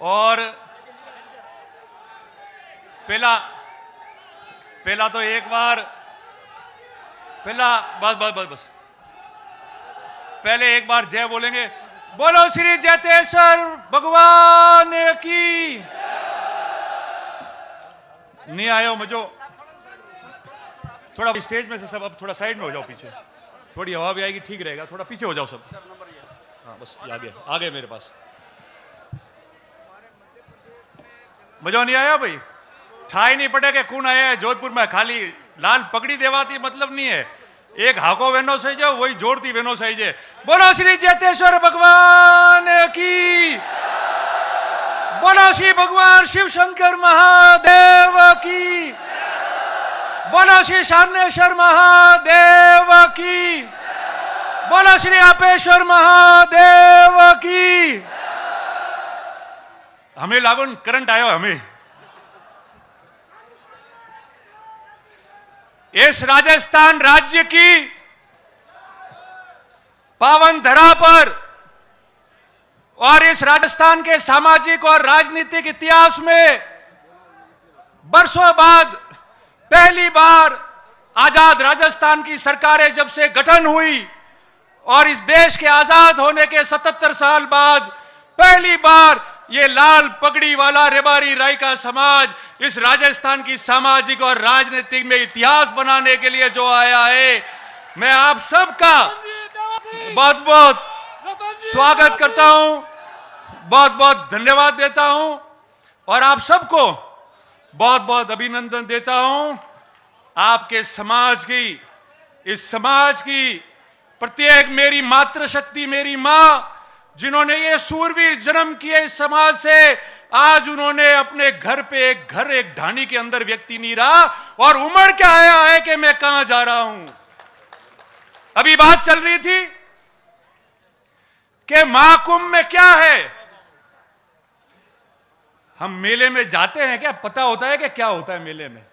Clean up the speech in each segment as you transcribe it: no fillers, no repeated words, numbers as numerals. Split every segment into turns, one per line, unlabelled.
और पहला तो एक बार बस पहले एक बार जय बोलेंगे। बोलो श्री जैतेश्वर भगवान की। नहीं आए हो मजो, थोड़ा स्टेज में से सब अब थोड़ा साइड में हो जाओ, पीछे थोड़ी हवा भी आएगी, ठीक रहेगा। थोड़ा पीछे हो जाओ सब। हाँ बस आ गए मेरे पास। मजो नहीं आया भाई? ठाई नहीं पड़े के कौन आया है जोधपुर में? खाली लाल पगड़ी देवाती मतलब नहीं है। एक हाको वेनो सही जाओ, वही जोड़ती वेनो सही जे। बोलो श्री चेतेश्वर भगवान की। बोलो श्री भगवान शिव शंकर महादेव की। बोलो श्री शानेश्वर महादेव की। बोलो श्री आपेश्वर महादेव की। हमें लागू करंट आयो हमें। इस राजस्थान राज्य की पावन धरा पर और इस राजस्थान के सामाजिक और राजनीतिक इतिहास में बरसों बाद पहली बार आजाद राजस्थान की सरकारें जब से गठन हुई और इस देश के आजाद होने के 77 साल बाद पहली बार ये लाल पगड़ी वाला रेबारी राय का समाज इस राजस्थान की सामाजिक और राजनीतिक में इतिहास बनाने के लिए जो आया है, मैं आप सबका बहुत बहुत स्वागत करता हूं, बहुत बहुत धन्यवाद देता हूं और आप सबको बहुत बहुत अभिनंदन देता हूं। आपके समाज की, इस समाज की प्रत्येक मेरी मातृशक्ति, मेरी मां, जिन्होंने ये सूरवीर जन्म किए इस समाज से, आज उन्होंने अपने घर पे एक ढानी के अंदर व्यक्ति नहीं रहा और उमड़ के आया है कि मैं कहां जा रहा हूं। अभी बात चल रही थी कि महाकुंभ में क्या है। हम मेले में जाते हैं क्या? पता होता है कि क्या होता है मेले में?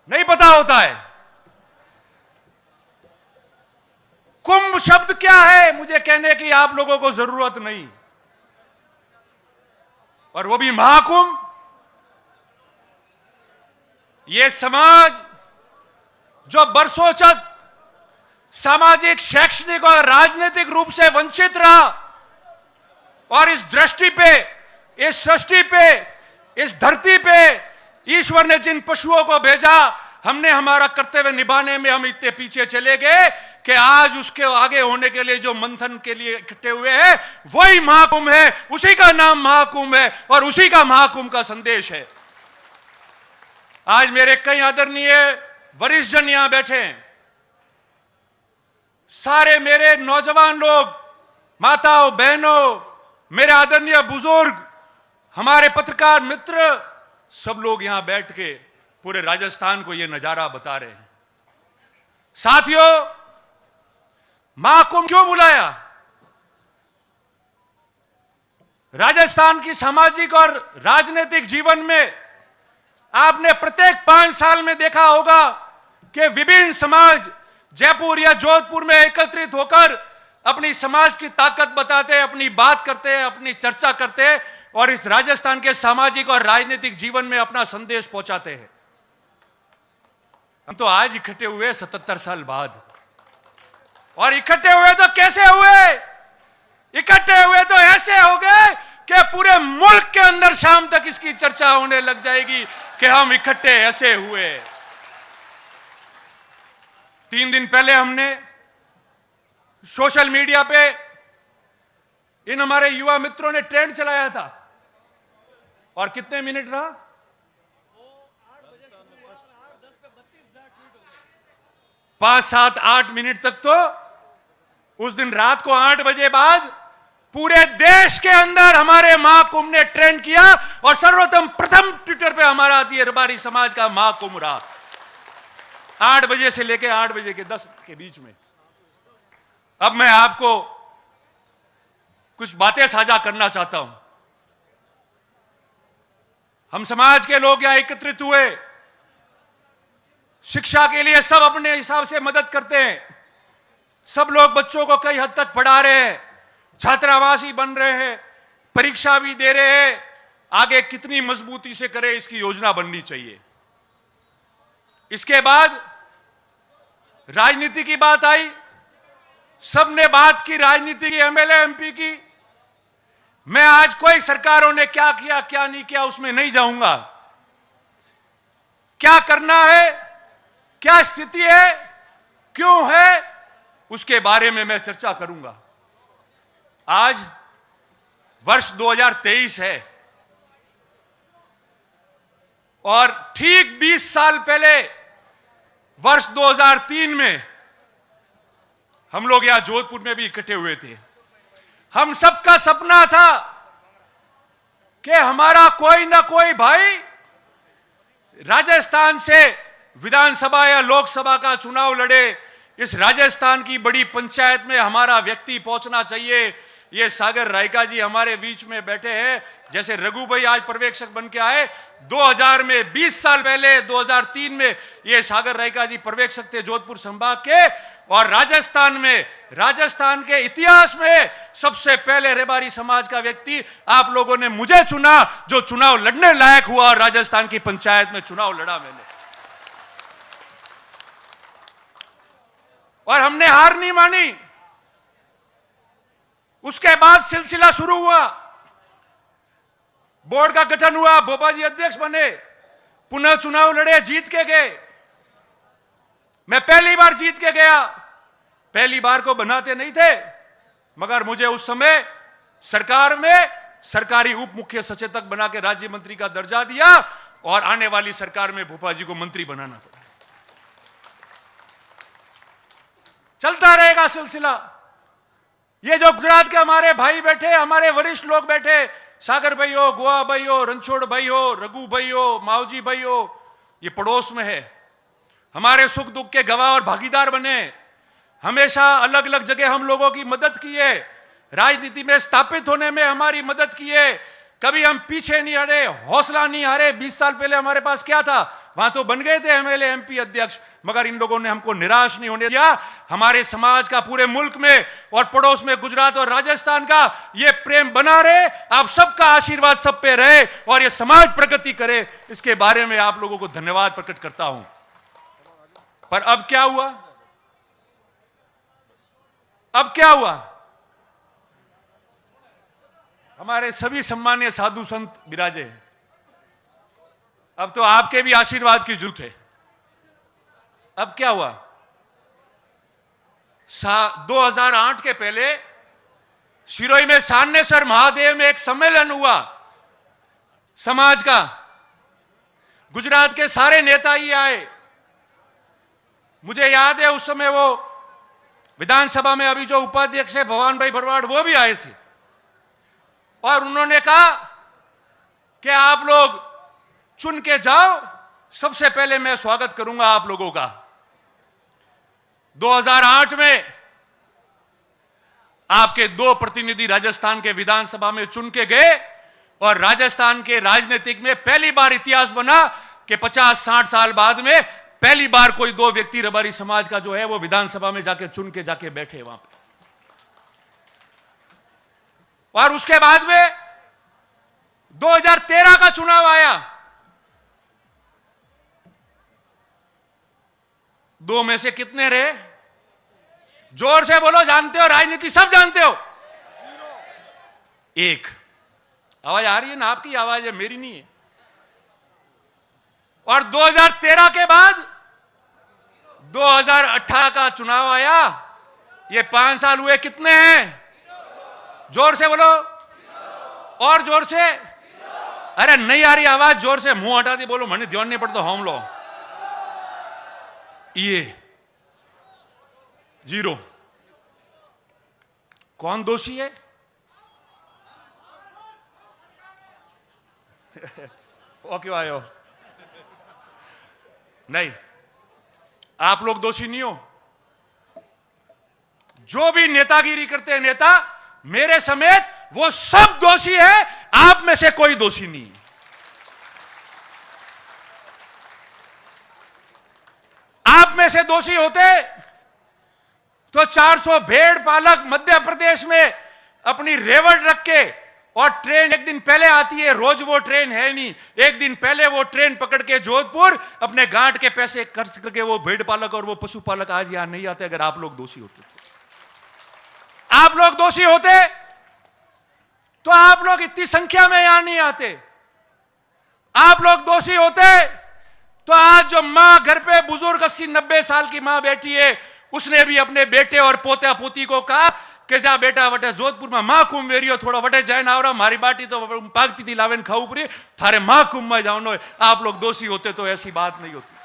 नहीं पता होता है। कुंभ शब्द क्या है मुझे कहने की आप लोगों को जरूरत नहीं, और वो भी महाकुंभ। ये समाज जो बरसों तक सामाजिक, शैक्षणिक और राजनीतिक रूप से वंचित रहा और इस दृष्टि पे, इस सृष्टि पे, इस धरती पे ईश्वर ने जिन पशुओं को भेजा, हमने हमारा कर्तव्य निभाने में हम इतने पीछे चले गए कि आज उसके आगे होने के लिए जो मंथन के लिए इकट्ठे हुए हैं वही महाकुंभ है। उसी का नाम महाकुंभ है और उसी का महाकुंभ का संदेश है। आज मेरे कई आदरणीय वरिष्ठ जन यहां बैठे हैं, सारे मेरे नौजवान लोग, माताओं, बहनों, मेरे आदरणीय बुजुर्ग, हमारे पत्रकार मित्र, सब लोग यहां बैठ के पूरे राजस्थान को यह नजारा बता रहे हैं। साथियों, महाकुंभ क्यों बुलाया? राजस्थान की सामाजिक और राजनीतिक जीवन में आपने प्रत्येक 5 साल में देखा होगा कि विभिन्न समाज जयपुर या जोधपुर में एकत्रित होकर अपनी समाज की ताकत बताते हैं, अपनी बात करते हैं, अपनी चर्चा करते हैं और इस राजस्थान के सामाजिक और राजनीतिक जीवन में अपना संदेश पहुंचाते हैं। हम तो आज इकट्ठे हुए 77 साल बाद, और इकट्ठे हुए तो कैसे हुए? इकट्ठे हुए तो ऐसे हो गए कि पूरे मुल्क के अंदर शाम तक इसकी चर्चा होने लग जाएगी कि हम इकट्ठे ऐसे हुए। 3 दिन पहले हमने सोशल मीडिया पे इन हमारे युवा मित्रों ने ट्रेंड चलाया था, और कितने मिनट रहा? 5, 7, 8 मिनट तक। तो उस दिन रात को 8 बजे बाद पूरे देश के अंदर हमारे महाकुंभ ने ट्रेंड किया और सर्वप्रथम प्रथम ट्विटर पे हमारा रेबारी समाज का महाकुंभ रहा, 8 बजे से लेकर 8 बजे के 10 के बीच में। अब मैं आपको कुछ बातें साझा करना चाहता हूं। हम समाज के लोग यहां एकत्रित हुए, शिक्षा के लिए सब अपने हिसाब से मदद करते हैं, सब लोग बच्चों को कई हद तक पढ़ा रहे हैं, छात्रावास ही बन रहे हैं, परीक्षा भी दे रहे हैं, आगे कितनी मजबूती से करें इसकी योजना बननी चाहिए। इसके बाद राजनीति की बात आई, सबने बात की राजनीति की, एमएलए एमपी की। मैं आज कोई सरकारों ने क्या किया क्या नहीं किया उसमें नहीं जाऊंगा। क्या करना है, क्या स्थिति है, क्यों है, उसके बारे में मैं चर्चा करूंगा। आज वर्ष 2023 है और ठीक 20 साल पहले वर्ष 2003 में हम लोग यहां जोधपुर में भी इकट्ठे हुए थे। हम सबका सपना था कि हमारा कोई ना कोई भाई राजस्थान से विधानसभा या लोकसभा का चुनाव लड़े। इस राजस्थान की बड़ी पंचायत में हमारा व्यक्ति पहुंचना चाहिए। ये सागर रायका जी हमारे बीच में बैठे हैं, जैसे रघु भाई आज पर्यवेक्षक बन के आए। 2000 में 20 साल पहले 2003 में ये सागर रायका जी पर्यवेक्षक थे जोधपुर संभाग के। और राजस्थान के इतिहास में सबसे पहले रेबारी समाज का व्यक्ति आप लोगों ने मुझे चुना, जो चुनाव लड़ने लायक हुआ और राजस्थान की पंचायत में चुनाव लड़ा मैंने। और हमने हार नहीं मानी। उसके बाद सिलसिला शुरू हुआ, बोर्ड का गठन हुआ, बोपा जी अध्यक्ष बने, पुनः चुनाव लड़े, जीत के गए। मैं पहली बार जीत के गया। पहली बार को बनाते नहीं थे, मगर मुझे उस समय सरकार में सरकारी उप मुख्य सचेतक बना के राज्य मंत्री का दर्जा दिया और आने वाली सरकार में भोपा जी को मंत्री बनाना पड़ा। चलता रहेगा सिलसिला। ये जो गुजरात के हमारे भाई बैठे, हमारे वरिष्ठ लोग बैठे, सागर भाई हो, गोवा भाई हो, रणछोड़ भाई हो, रघु भाई हो, मावजी भाई हो, ये पड़ोस में है। हमारे सुख दुख के गवाह और भागीदार बने। हमेशा अलग अलग जगह हम लोगों की मदद की है, राजनीति में स्थापित होने में हमारी मदद की है। कभी हम पीछे नहीं हटे, हौसला नहीं हारे। 20 साल पहले हमारे पास क्या था, वहां तो बन गए थे एमएलए एमपी अध्यक्ष, मगर इन लोगों ने हमको निराश नहीं होने दिया। हमारे समाज का पूरे मुल्क में और पड़ोस में गुजरात और राजस्थान का ये प्रेम बना रहे। आप सबका आशीर्वाद सब पे रहे और ये समाज प्रगति करे, इसके बारे में आप लोगों को धन्यवाद प्रकट करता हूं। पर अब क्या हुआ, अब क्या हुआ? हमारे सभी सम्मानीय साधु संत विराजे। अब तो आपके भी आशीर्वाद की जरूरत है। अब क्या हुआ? 2008 के पहले सिरोही में सान्नेसर महादेव में एक सम्मेलन हुआ समाज का। गुजरात के सारे नेता ही आए। मुझे याद है उस समय वो विधानसभा में अभी जो उपाध्यक्ष है भवान भाई भरवाड़, वो भी आए थे और उन्होंने कहा कि आप लोग चुन के जाओ, सबसे पहले मैं स्वागत करूंगा आप लोगों का। 2008 में आपके 2 प्रतिनिधि राजस्थान के विधानसभा में चुन के गए और राजस्थान के राजनीतिक में पहली बार इतिहास बना कि 50-60 साल बाद में पहली बार कोई 2 व्यक्ति रबारी समाज का जो है वो विधानसभा में जाके चुन के जाके बैठे वहां पे। और उसके बाद में 2013 का चुनाव आया। 2 में से कितने रहे? जोर से बोलो, जानते हो राजनीति सब जानते हो? 1। आवाज आ रही है ना? आपकी आवाज है, मेरी नहीं है। और 2013 के बाद 2018 का चुनाव आया। ये 5 साल हुए, कितने हैं? जोर से बोलो, और जोर से। अरे नहीं आ रही आवाज, जोर से। मुंह हटा दी बोलो, मैंने ध्यान नहीं पड़ता। हम लो ये 0। कौन दोषी है? वो क्यों आए हो? नहीं, आप लोग दोषी नहीं हो। जो भी नेतागिरी करते हैं नेता, मेरे समेत, वो सब दोषी है। आप में से कोई दोषी नहीं। आप में से दोषी होते तो 400 भेड़ पालक मध्य प्रदेश में अपनी रेवट रख के, और ट्रेन एक दिन पहले आती है, रोज वो ट्रेन है नहीं, एक दिन पहले वो ट्रेन पकड़ के जोधपुर अपने गांठ के पैसे खर्च करके वो भेड़ पालक और वो पशुपालक आज यहां नहीं आते। अगर आप लोग दोषी होते तो, आप लोग दोषी होते तो आप लोग इतनी संख्या में यहां नहीं आते। आप लोग दोषी होते तो आज जो मां घर पे बुजुर्ग 80-90 साल की मां बैठी है, उसने भी अपने बेटे और पोता पोती को कहा कि जा बेटा वटे जोधपुर में मां कुंभ वेरियो थोड़ा वटे जाए ना आवरा, मारी बाटी तो पागती थी लावेन खाऊ पड़ी, थारे मां कुंभ में जाओ। आप लोग दोषी होते तो ऐसी बात नहीं होती।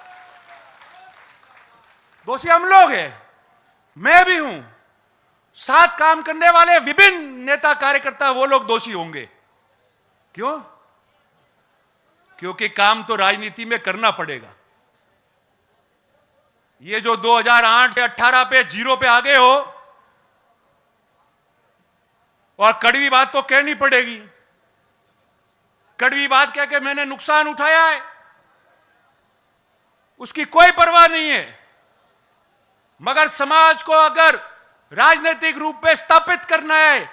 दोषी हम लोग हैं, मैं भी हूं, साथ काम करने वाले विभिन्न नेता कार्यकर्ता वो लोग दोषी होंगे। क्यों? क्योंकि काम तो राजनीति में करना पड़ेगा। ये जो 2008 से 18 पे जीरो पे आ गए हो, और कड़वी बात तो कहनी पड़ेगी। कड़वी बात कह के मैंने नुकसान उठाया है, उसकी कोई परवाह नहीं है। मगर समाज को अगर राजनीतिक रूप में स्थापित करना है,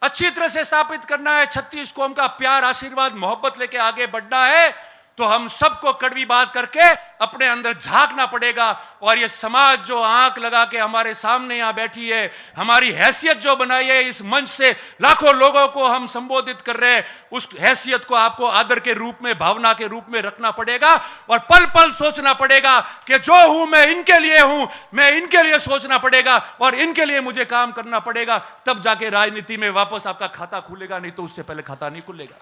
अच्छी तरह से स्थापित करना है, 36 कौम का प्यार, आशीर्वाद, मोहब्बत लेके आगे बढ़ना है, तो हम सबको कड़वी बात करके अपने अंदर झांकना पड़ेगा। और ये समाज जो आंख लगा के हमारे सामने यहां बैठी है, हमारी हैसियत जो बनाई है, इस मंच से लाखों लोगों को हम संबोधित कर रहे हैं, उस हैसियत को आपको आदर के रूप में, भावना के रूप में रखना पड़ेगा। और पल पल सोचना पड़ेगा कि जो हूं मैं इनके लिए हूं, मैं इनके लिए सोचना पड़ेगा और इनके लिए मुझे काम करना पड़ेगा। तब जाके राजनीति में वापस आपका खाता खुलेगा, नहीं तो उससे पहले खाता नहीं खुलेगा।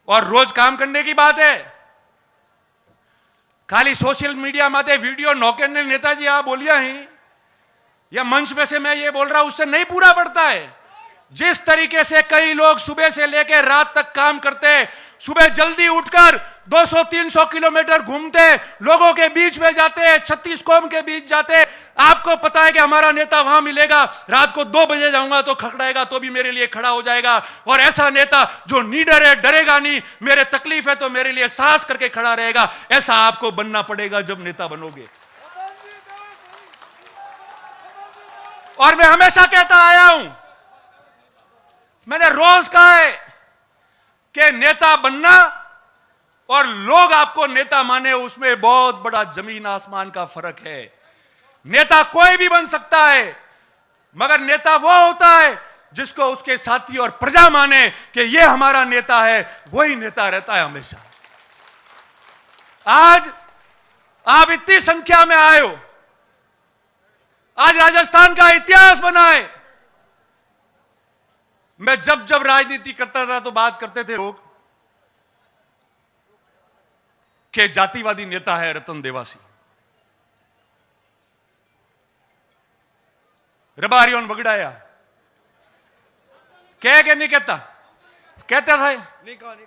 और रोज काम करने की बात है, खाली सोशल मीडिया माते वीडियो नौके ने नेताजी आप बोलिया ही, या मंच में से मैं ये बोल रहा हूं, उससे नहीं पूरा पड़ता है। जिस तरीके से कई लोग सुबह से लेकर रात तक काम करते हैं, सुबह जल्दी उठकर 200-300 किलोमीटर घूमते, लोगों के बीच में जाते, 36 कौम के बीच जाते। आपको पता है कि हमारा नेता वहां मिलेगा, रात को 2 बजे जाऊंगा तो खड़खड़ाएगा तो भी मेरे लिए खड़ा हो जाएगा। और ऐसा नेता जो निडर है, डरेगा नहीं, मेरे तकलीफ है तो मेरे लिए साहस करके खड़ा रहेगा, ऐसा आपको बनना पड़ेगा जब नेता बनोगे। और मैं हमेशा कहता आया हूं, मैंने रोज कहा है कि नेता बनना और लोग आपको नेता माने, उसमें बहुत बड़ा जमीन आसमान का फर्क है। नेता कोई भी बन सकता है, मगर नेता वो होता है जिसको उसके साथी और प्रजा माने कि ये हमारा नेता है, वही नेता रहता है हमेशा। आज आप इतनी संख्या में आए हो, आज राजस्थान का इतिहास बना है। मैं जब जब राजनीति करता था तो बात करते थे लोग कि जातिवादी नेता है रतन देवासी, रबारियों वगड़ाया, कह के नहीं कहता, कहता था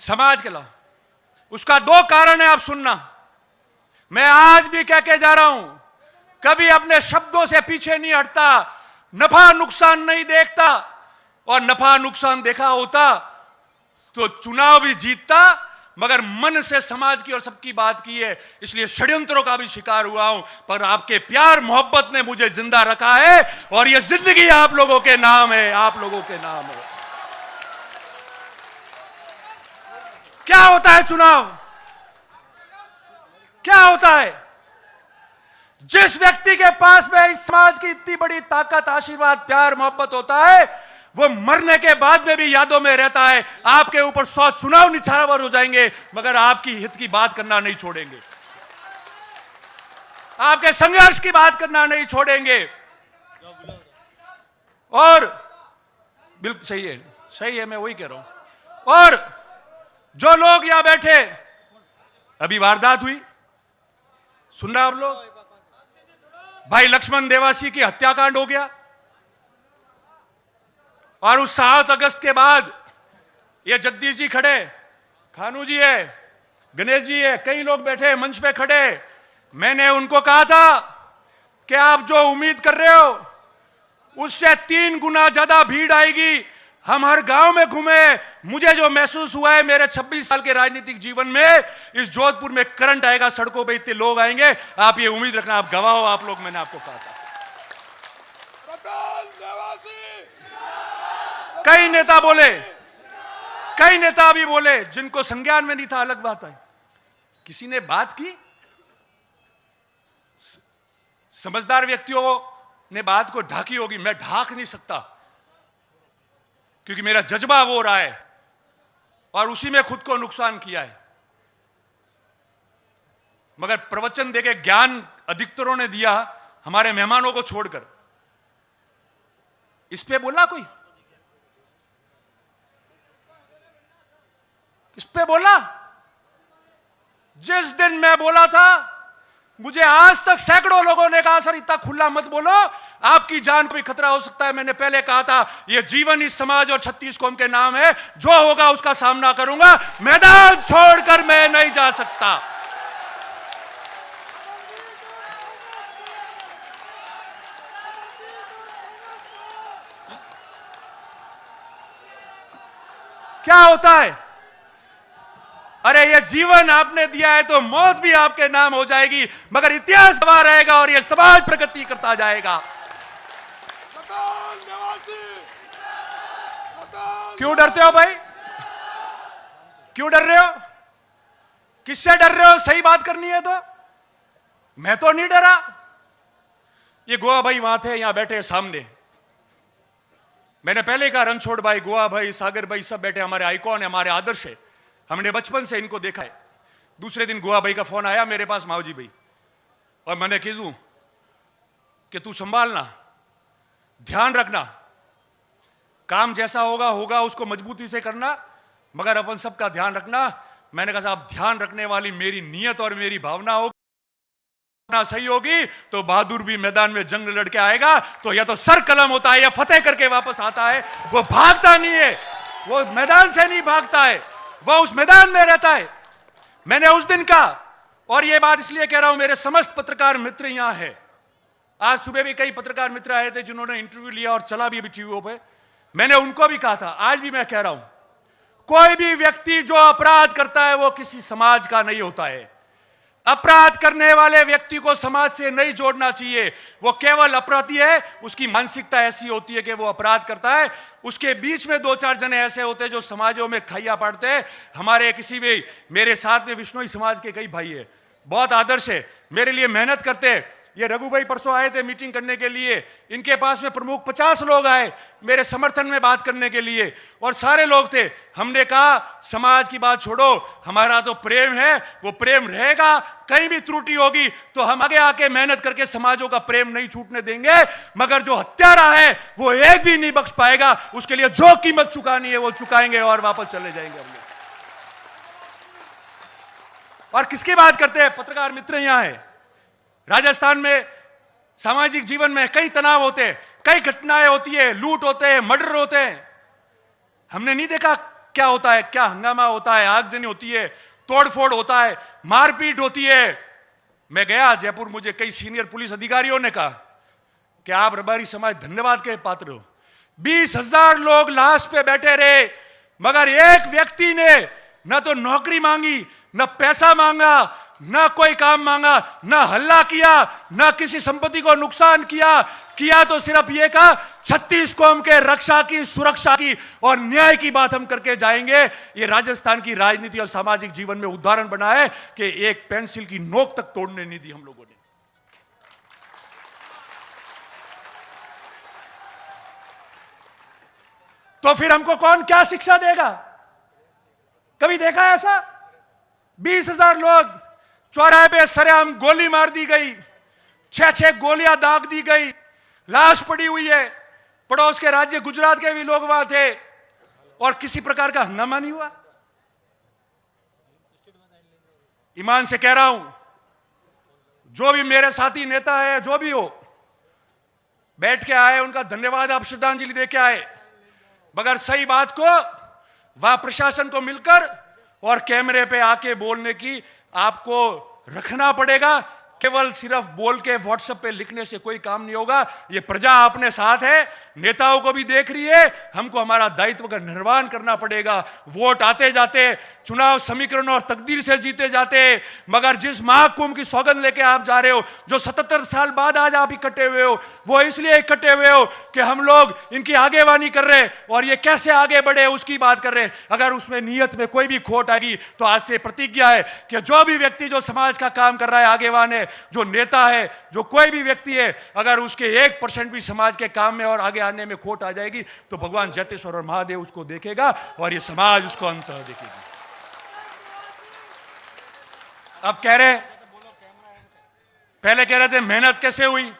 समाज के ला। उसका 2 कारण है, आप सुनना। मैं आज भी कह के जा रहा हूं, कभी अपने शब्दों से पीछे नहीं हटता, नफा नुकसान नहीं देखता। और नफा नुकसान देखा होता तो चुनाव भी जीतता, मगर मन से समाज की और सबकी बात की है, इसलिए षड्यंत्रों का भी शिकार हुआ हूं। पर आपके प्यार मोहब्बत ने मुझे जिंदा रखा है, और यह जिंदगी आप लोगों के नाम है, आप लोगों के नाम है। क्या होता है चुनाव? क्या होता है? जिस व्यक्ति के पास में इस समाज की इतनी बड़ी ताकत, आशीर्वाद, प्यार, मोहब्बत होता है, वो मरने के बाद में भी यादों में रहता है। आपके ऊपर 100 चुनाव निछावर हो जाएंगे, मगर आपकी हित की बात करना नहीं छोड़ेंगे, आपके संघर्ष की बात करना नहीं छोड़ेंगे। और बिल्कुल सही है, मैं वही कह रहा हूं। और जो लोग यहां बैठे, अभी वारदात हुई, सुन रहे आप लोग, भाई लक्ष्मण देवासी की हत्याकांड हो गया, और उस 7 अगस्त के बाद ये जगदीश जी खड़े, खानू जी है, गणेश जी है, कई लोग बैठे मंच पे खड़े। मैंने उनको कहा था कि आप जो उम्मीद कर रहे हो उससे 3 गुना ज्यादा भीड़ आएगी। हम हर गांव में घूमे, मुझे जो महसूस हुआ है मेरे 26 साल के राजनीतिक जीवन में, इस जोधपुर में करंट आएगा, सड़कों पे इतने लोग आएंगे, आप ये उम्मीद रखना, आप गवाह हो आप लोग, मैंने आपको कहा था। कई नेता बोले, कई नेता भी बोले जिनको संज्ञान में नहीं था, अलग बात है। किसी ने बात की, समझदार व्यक्तियों ने बात को ढाकी होगी, मैं ढाक नहीं सकता क्योंकि मेरा जज्बा वो रहा है और उसी में खुद को नुकसान किया है। मगर प्रवचन देके ज्ञान अधिकतरों ने दिया, हमारे मेहमानों को छोड़कर। इस पे बोला कोई? इस पे बोला? जिस दिन मैं बोला था, मुझे आज तक सैकड़ों लोगों ने कहा सर इतना खुला मत बोलो, आपकी जान को भी खतरा हो सकता है। मैंने पहले कहा था यह जीवन इस समाज और 36 कौम के नाम है, जो होगा उसका सामना करूंगा, मैदान छोड़कर मैं नहीं जा सकता। क्या होता है? अरे ये जीवन आपने दिया है तो मौत भी आपके नाम हो जाएगी, मगर इतिहास गवाह रहेगा और ये समाज प्रगति करता जाएगा। क्यों डरते हो भाई? क्यों डर रहे हो? किससे डर रहे हो? सही बात करनी है तो। मैं तो नहीं डरा। ये गोवा भाई वहां थे, यहां बैठे सामने। मैंने पहले कहा रणछोड़ भाई, गोवा भाई, सागर भाई सब बैठे, हमारे आइकॉन है, हमारे आदर्श है, हमने बचपन से इनको देखा है। दूसरे दिन गोवा भाई का फोन आया मेरे पास, माओजी भाई, और मैंने कह दूं कि तू संभालना, ध्यान रखना, काम जैसा होगा होगा, उसको मजबूती से करना, मगर अपन सबका ध्यान रखना। मैंने कहा साहब ध्यान रखने वाली मेरी नीयत और मेरी भावना होगी, सही होगी तो बहादुर भी मैदान में जंग लड़के आएगा, तो या तो सर कलम होता है या फतेह करके वापस आता है। वो भागता नहीं है, वो मैदान से नहीं भागता है, वो उस मैदान में रहता है। मैंने उस दिन का, और ये बात इसलिए कह रहा हूं, मेरे समस्त पत्रकार मित्र यहां है। आज सुबह भी कई पत्रकार मित्र आए थे जिन्होंने इंटरव्यू लिया और चला भी अभी टीवी पे। मैंने उनको भी कहा था, आज भी मैं कह रहा हूं, कोई भी व्यक्ति जो अपराध करता है वो किसी समाज का नहीं होता है। अपराध करने वाले व्यक्ति को समाज से नहीं जोड़ना चाहिए, वो केवल अपराधी है। उसकी मानसिकता ऐसी होती है कि वो अपराध करता है, उसके बीच में दो चार जने ऐसे होते हैं जो समाजों में खैया पाड़ते हैं। हमारे किसी भी, मेरे साथ में विश्नोई समाज के कई भाई है, बहुत आदर्श है, मेरे लिए मेहनत करते हैं। ये रघु भाई परसों आए थे मीटिंग करने के लिए, इनके पास में प्रमुख 50 लोग आए मेरे समर्थन में बात करने के लिए, और सारे लोग थे। हमने कहा समाज की बात छोड़ो, हमारा तो प्रेम है, वो प्रेम रहेगा। कहीं भी त्रुटि होगी तो हम आगे आके मेहनत करके समाजों का प्रेम नहीं छूटने देंगे, मगर जो हत्यारा है वो एक भी नहीं बख्श पाएगा। उसके लिए जो कीमत चुकानी है वो चुकाएंगे और वापस चले जाएंगे हम लोग। और किसकी बात करते हैं? पत्रकार मित्र यहां है। राजस्थान में सामाजिक जीवन में कई तनाव होते हैं, कई घटनाएं होती है, लूट होते हैं, मर्डर होते हैं। हमने नहीं देखा क्या होता है, क्या हंगामा होता है, आगजनी होती है, तोड़फोड़ होता है, मारपीट होती है। मैं गया जयपुर, मुझे कई सीनियर पुलिस अधिकारियों ने कहा कि आप रबारी समाज धन्यवाद के पात्र हो। 20,000 लोग लाश पे बैठे रहे, मगर एक व्यक्ति ने न तो नौकरी मांगी, न पैसा मांगा, न कोई काम मांगा, न हल्ला किया, न किसी संपत्ति को नुकसान किया तो सिर्फ ये कहा 36 कौम के रक्षा की, सुरक्षा की और न्याय की बात हम करके जाएंगे। ये राजस्थान की राजनीति और सामाजिक जीवन में उदाहरण बना है कि एक पेंसिल की नोक तक तोड़ने नहीं दी हम लोगों ने। तो फिर हमको कौन क्या शिक्षा देगा? कभी देखा है ऐसा? 20,000 लोग चौराहे पे सरेआम गोली मार दी गई, 6-6 गोलियां दाग दी गई, लाश पड़ी हुई है। पड़ोस के राज्य गुजरात के भी लोग वहां थे और किसी प्रकार का हंगामा नहीं हुआ। ईमान से कह रहा हूं, जो भी मेरे साथी नेता है, जो भी हो, बैठ के आए उनका धन्यवाद, आप श्रद्धांजलि दे के आए, मगर सही बात को वहां प्रशासन को मिलकर और कैमरे पे आके बोलने की आपको रखना पड़ेगा। केवल सिर्फ बोल के व्हाट्सएप पे लिखने से कोई काम नहीं होगा। ये प्रजा अपने साथ है, नेताओं को भी देख रही है, हमको हमारा दायित्व का निर्वहन करना पड़ेगा। वोट आते जाते चुनाव समीकरण और तकदीर से जीते जाते, मगर जिस महाकुंभ की सौगंध लेके आप जा रहे हो, जो 77 साल बाद आज आप इकट्ठे हुए हो, वो इसलिए इकट्ठे हुए हो कि हम लोग इनकी आगेवानी कर रहे हैं और ये कैसे आगे बढ़े उसकी बात कर रहे हैं। अगर उसमें नीयत में कोई भी खोट आएगी तो आज से प्रतिज्ञा है कि जो भी व्यक्ति जो समाज का काम कर रहा है, आगेवान है, जो नेता है, जो कोई भी व्यक्ति है, अगर उसके 1% भी समाज के काम में और आगे आने में खोट आ जाएगी तो भगवान जैतेश्वर और महादेव उसको देखेगा और ये समाज उसको अंत देखेगी। अब कह रहे, पहले कह रहे थे मेहनत कैसे हुई,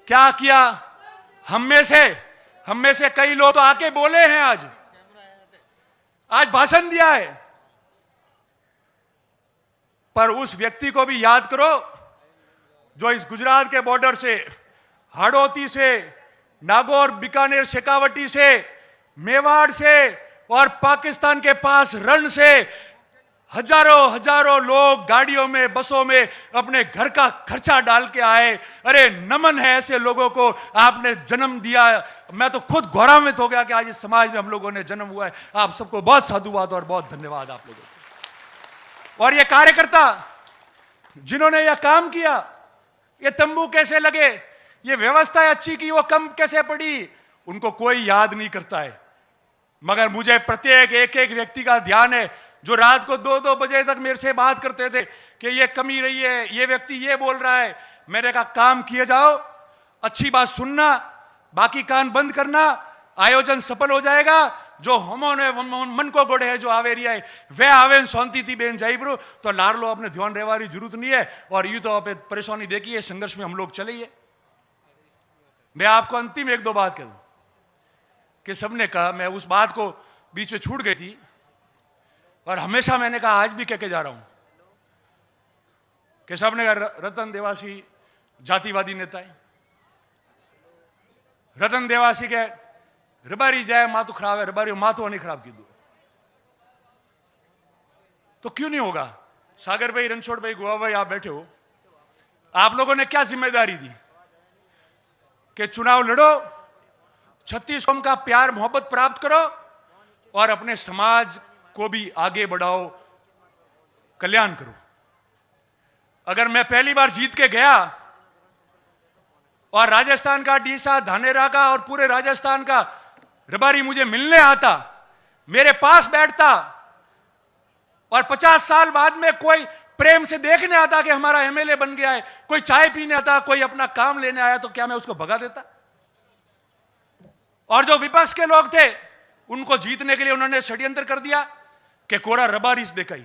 क्या किया। हम में से कई लोग तो आके बोले हैं, आज भाषण दिया है, पर उस व्यक्ति को भी याद करो जो इस गुजरात के बॉर्डर से, हाड़ौती से, नागौर, बीकानेर, शेखावटी से, मेवाड़ से और पाकिस्तान के पास रण से हजारों लोग गाड़ियों में, बसों में अपने घर का खर्चा डाल के आए। अरे नमन है ऐसे लोगों को, आपने जन्म दिया। मैं तो खुद गौरवान्वित हो गया कि आज इस समाज में हम लोगों ने जन्म हुआ है। आप सबको बहुत साधुवाद और बहुत धन्यवाद आप लोगों को। और ये कार्यकर्ता जिन्होंने यह काम किया, ये तंबू कैसे लगे, ये व्यवस्था अच्छी की, वो कम कैसे पड़ी, उनको कोई याद नहीं करता है। मगर मुझे प्रत्येक एक व्यक्ति का ध्यान है जो रात को 2-2 बजे तक मेरे से बात करते थे कि ये कमी रही है, ये व्यक्ति ये बोल रहा है। मेरे का काम किए जाओ, अच्छी बात सुनना, बाकी कान बंद करना, आयोजन सफल हो जाएगा। जो हमोने मन को गोड़े है, जो आवेरी है वे आवेन शांति थी बेन जाइब्रो, तो लार लो अपने ध्यान रहवारी जरूरत नहीं है। और यूं तो आप परेशानी देखिए, संघर्ष में हम लोग चले। मैं आपको अंतिम 1-2 बात करूं कि सबने कहा, मैं उस बात को बीच में छूट गई थी और हमेशा मैंने कहा, आज भी कह के जा रहा हूं कि सबने कहा रतन देवासी जातिवादी नेता है। रतन देवासी के रबारी जाए मातु खराब है, रबारी मातु नहीं खराब की दो, तो क्यों नहीं होगा। सागर भाई, रणछोड़ भाई, गोवा भाई, आप बैठे हो, आप लोगों ने क्या जिम्मेदारी दी कि चुनाव लड़ो, 36 कौम का प्यार मोहब्बत प्राप्त करो और अपने समाज को भी आगे बढ़ाओ, कल्याण करो। अगर मैं पहली बार जीत के गया और राजस्थान का, डीसा, धानेरा का और पूरे राजस्थान का रबारी मुझे मिलने आता, मेरे पास बैठता और 50 साल बाद में कोई प्रेम से देखने आता कि हमारा एमएलए बन गया है, कोई चाय पीने आता, कोई अपना काम लेने आया, तो क्या मैं उसको भगा देता। और जो विपक्ष के लोग थे उनको जीतने के लिए उन्होंने षड्यंत्र कर दिया कि कोरा रबारिस दिखाई।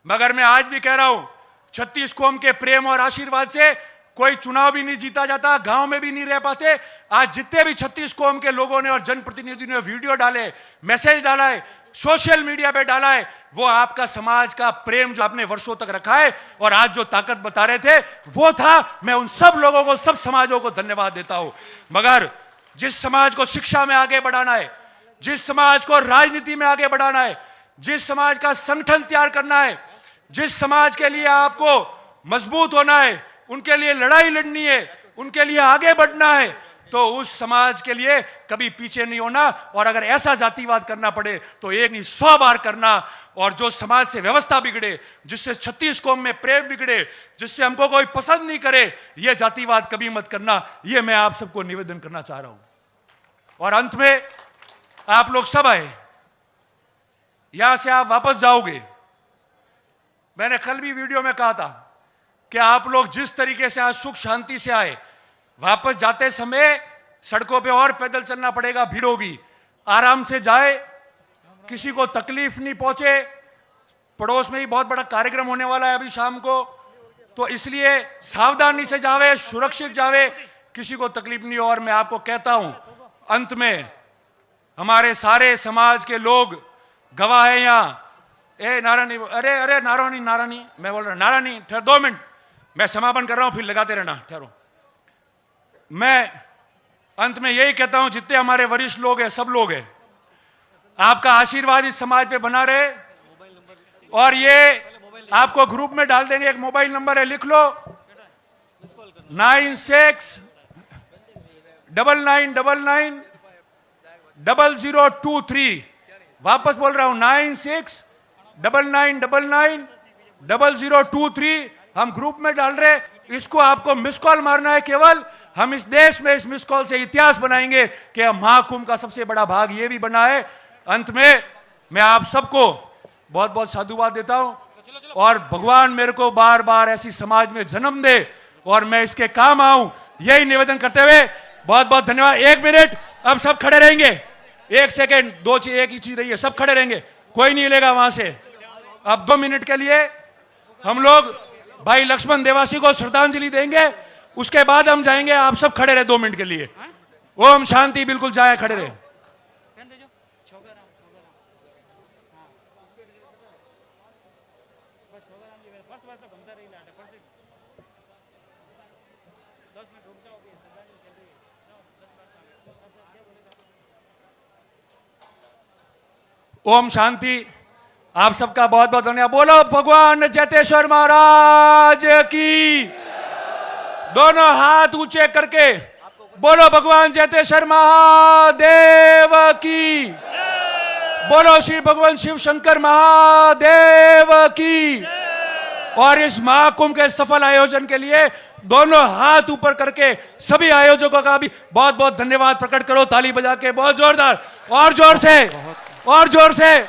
मगर मैं आज भी कह रहा हूं, 36 कौम के प्रेम और आशीर्वाद से कोई चुनाव भी नहीं जीता जाता, गांव में भी नहीं रह पाते। आज जितने भी 36 कौम के लोगों ने और जनप्रतिनिधियों ने वीडियो डाले, मैसेज डाला है, सोशल मीडिया पे डाला है, वो आपका समाज का प्रेम जो आपने वर्षों तक रखा है और आज जो ताकत बता रहे थे वो था। मैं उन सब लोगों को, सब समाजों को धन्यवाद देता हूं। मगर जिस समाज को शिक्षा में आगे बढ़ाना है, जिस समाज को राजनीति में आगे बढ़ाना है, जिस समाज का संगठन तैयार करना है, जिस समाज के लिए आपको मजबूत होना है, उनके लिए लड़ाई लड़नी है, उनके लिए आगे बढ़ना है, तो उस समाज के लिए कभी पीछे नहीं होना। और अगर ऐसा जातिवाद करना पड़े तो एक नहीं 100 बार करना। और जो समाज से व्यवस्था बिगड़े, जिससे 36 कौम में प्रेम बिगड़े, जिससे हमको कोई पसंद नहीं करे, यह जातिवाद कभी मत करना। यह मैं आप सबको निवेदन करना चाह रहा हूं। और अंत में आप लोग सब आए, यहां से आप वापस जाओगे। मैंने कल भी वीडियो में कहा था कि आप लोग जिस तरीके से आज सुख शांति से आए, वापस जाते समय सड़कों पे और पैदल चलना पड़ेगा, भीड़ होगी। आराम से जाए, किसी को तकलीफ नहीं पहुंचे। पड़ोस में ही बहुत बड़ा कार्यक्रम होने वाला है अभी शाम को, तो इसलिए सावधानी से जावे, सुरक्षित जावे, किसी को तकलीफ नहीं हो। और मैं आपको कहता हूं, अंत में हमारे सारे समाज के लोग गवाह है यहाँ। नारायणी, अरे नारायणी, मैं बोल रहा हूं नारायणी, ठहर 2 मिनट, मैं समापन कर रहा हूं, फिर लगाते रहना, ठहरो। मैं अंत में यही कहता हूं, जितने हमारे वरिष्ठ लोग हैं, सब लोग हैं, आपका आशीर्वाद इस समाज पे बना रहे। और ये आपको ग्रुप में डाल देंगे, एक मोबाइल नंबर है, लिख लो, 9699990023। वापस बोल रहा हूं, 96 99990023 हम ग्रुप में डाल रहे, इसको आपको मिस कॉल मारना है केवल। हम इस देश में इस मिस कॉल से इतिहास बनाएंगे कि महाकुंभ का सबसे बड़ा भाग ये भी बना है। अंत में मैं आप सबको बहुत बहुत साधुवाद देता हूं और भगवान मेरे को बार बार ऐसी समाज में जन्म दे और मैं इसके काम आऊं, यही निवेदन करते हुए बहुत बहुत धन्यवाद। 1 मिनट, अब सब खड़े रहेंगे, 1 सेकेंड, 2 चीज, एक ही चीज रही है, सब खड़े रहेंगे, कोई नहीं हिलेगा वहां से। अब 2 मिनट के लिए हम लोग भाई लक्ष्मण देवासी को श्रद्धांजलि देंगे, उसके बाद हम जाएंगे। आप सब खड़े रहे 2 मिनट के लिए। ओम शांति, बिल्कुल जाए, खड़े रहे। ओम शांति। आप सबका बहुत बहुत धन्यवाद। बोलो भगवान जैतेश्वर महाराज की। दोनों हाथ ऊंचे करके बोलो भगवान जैतेश्वर महादेव की। बोलो श्री भगवान शिव शंकर महादेव की। और इस महाकुंभ के सफल आयोजन के लिए दोनों हाथ ऊपर करके सभी आयोजकों का भी बहुत बहुत धन्यवाद प्रकट करो, ताली बजा के बहुत जोरदार। और जोर से, और जोर से,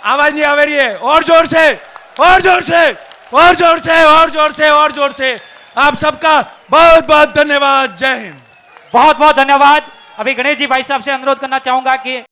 आवाज नहीं आ रही है, और जोर से, और जोर से, और जोर से, और जोर से, और जोर से। आप सबका बहुत बहुत धन्यवाद। जय हिंद।
बहुत बहुत धन्यवाद। अभी गणेश जी भाई साहब से अनुरोध करना चाहूंगा कि